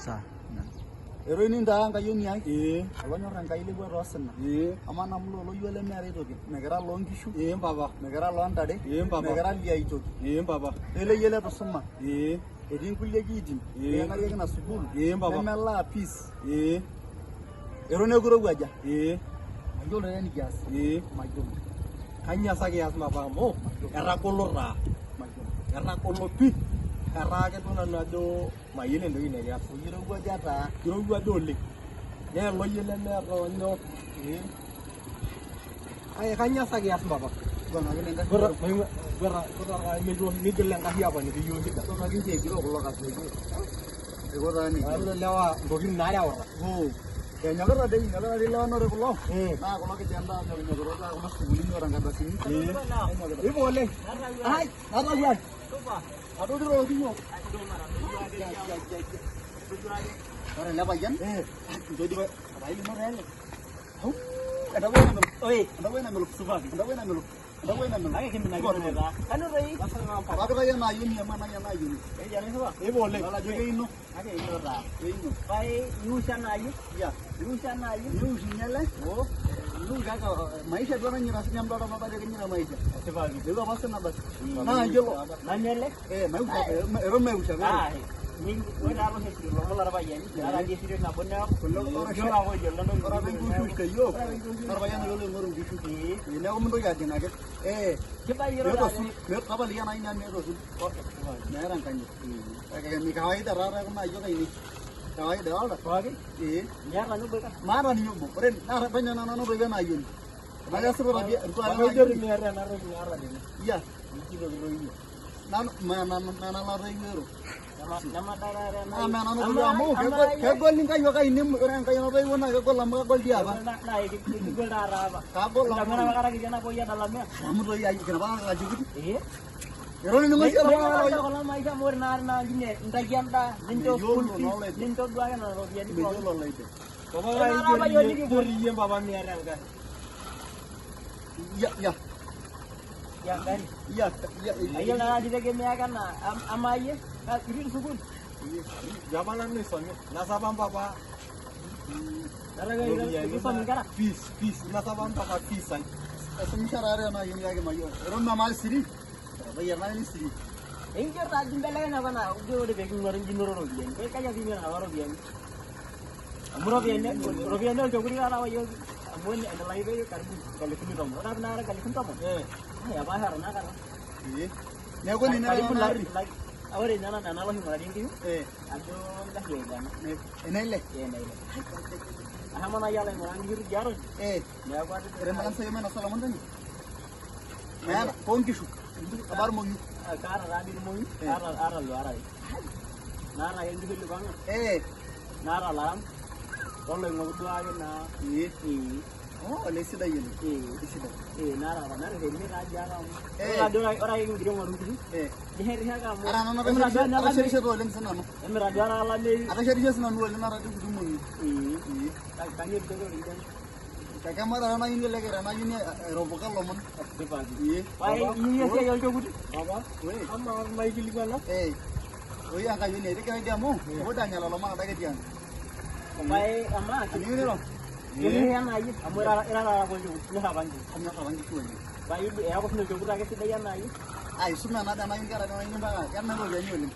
Sawa. Ero ini nda kayieu ai. Alonyor enkai lebu rosna. Amana mulo loyo le mere toki. Megara lo nkishu. Papa. Megara lo ntare. Papa. Megara liai toki. Papa. Ele yele tosuma. Etii nkulie kiitin. Ng'arieki na sukul. Nemelaa peace. Ero nekirowuaja. Mayiolo enikias. Mayiolo. Kanyio sa kias papa amu etagolo taa. Etagolo pii. Etaa kedol nanu ajo mayiolo entoki nekias. Kirowuaja taa. Kirowuaja oleng. Nee loyio lemeeta onyoo. Kanyio sa kias papa? Migil enkarri apa nikiyieu shida. Kiro kulo kaseki. Eko tani. Lewa ntokitin naareuta. Nyokita dei lewanore kulo. Naa kulo kijana nyokita kuna sukuulini ora nkardasini. Ipo oleng. Ai, natawuan. Atotiro kinyo. Ore ele payian. Ntoidipa abaili morele. Hau. Etabuena melo. Oi, etabuena melo. Supa. Etabuena melo. Etabuena melo. Ake kimina kitaa. Kanu doi? Apakita yana ayuni amana yana ayuni. Jani supa. Ipo oleng. Lala joke ino. Ake ino taa. Ino. Pai yusha nayu. Ya. Yusha nayu. Yushi nyele. Oh. Yushi kaka maisha dona nyira sinya mdoda mama de nyira maisha. Sipa. Ndio basi na basi. Na jelo. Nanyele? Maisha. Ero maisha. Min wena alo hekiro lo mola rabayani. Ara di sire na bonna kullo yo awo jelo no. Ora ben kutu ke yo. Rabayani lo ngoro bisu ti. Ine ko mendo ya dinga ke. Sipa yero Yo su. Yo kabali yana ina me ro su. Na ran kanyi. Mi kawaida rara ko na yo kai ni. Kawaida ala. Wage? Nyara no beka. Mara ni yo bo. Ore na banya na no bega na yun. Baga sebe rabi. Ko jori nyara na ro nyara ni. Iya. Kilo ro ni. Na la rengero. Nama darare na. Ama na no amu ke gol ni kayo kai nim ran kayo no bayo na ke gol am gol dia ba. Na iki gol dara ba. Ka gol Na mana makara ki jana ko ya dalamnya. Amu do ya ikira ba ka jugu. Ero ni Ngai ngai ora kalau mai sa mor na gine ndagian ta ninto school ninto dua kan ro dia di ko. Lo leite. Baba yo ni gori ye baba mi arang kan. Ya. Ya kan. Ya. Ayo na di lagi mi akan ama ye. Ka iri sukun. Jamanan ni sonya. Nasabam papa. Dalaga iri sukun kara. Peace. Nasabam papa peace ai. Semisarare na yun yage mayo. Ero mamal siri. Bayar na ni siri. Injo ta jimbele na bana ugo de beking ngorin jinoro ro bien. Ke kaya di mera ro bien. Amuro bien ne ro bien no joguri ara yo. Amon en la ibe karbu kali kuni rom. Ora na kali kun tomo. Ya bahar na kara. Ne ko ni na lari. Awore nana lo himara dingi. Ado dah ye gan. Enele. Ahamana yala ngorang giru jaro. Ya ko Ere malan sayo mena salaman tani. Mana kongishu. Kabar mo yu. Kara rabi mo yu. Ara lo ara. Nara yang dibilu bang. Nara lam. Kalau yang dua aja na. Oh, lesi dah ye. Lesi dah. Nara ini raja kamu. Orang yang giru ngorang giru. Dihernya kamu. Ara nana ba sheri sheri olen sana no. Emra jara la le. Ada sheri sheri sana no olen nara tu kudu mo yu. Kanir dego ridan. Kamera na yun lagi rana yun robokal lomon. Pai ini sih yang jauh tu. Apa? Ama mai gili mana? Oi angka yun ni kaya dia mo. Boda nyala lomang ada ketian. Pai ama. Ini lo. Ini yang ayu. Amu ira ko jauh. Ni ha bangi. Kamu kawan gitu aja. Pai aku sudah jauh lagi sih dia yang ayu. Ay sumna na na yun kara na yun ba? Kan na lo yan yun.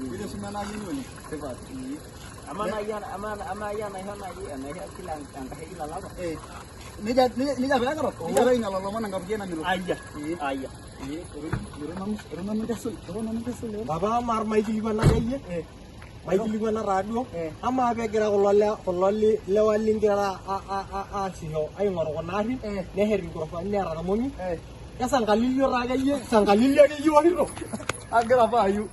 Video sumna na yun yun. Cepat. Ama yan na kilang angka hila laba. Ni ja bela karo. Ni ja bela ngalo lomon ngap jena milo. Ayah. Ero namu kesul. Baba mar mai gili mana kaya? Mai gili mana radio? Ama apa kira kalau lewalin kira siho ayo ngoro nari. Neher mikrofon ni ara moni. Ya sangkalilyo raga ye. Sangkalilyo ni yo hiro. Agar apa ayu?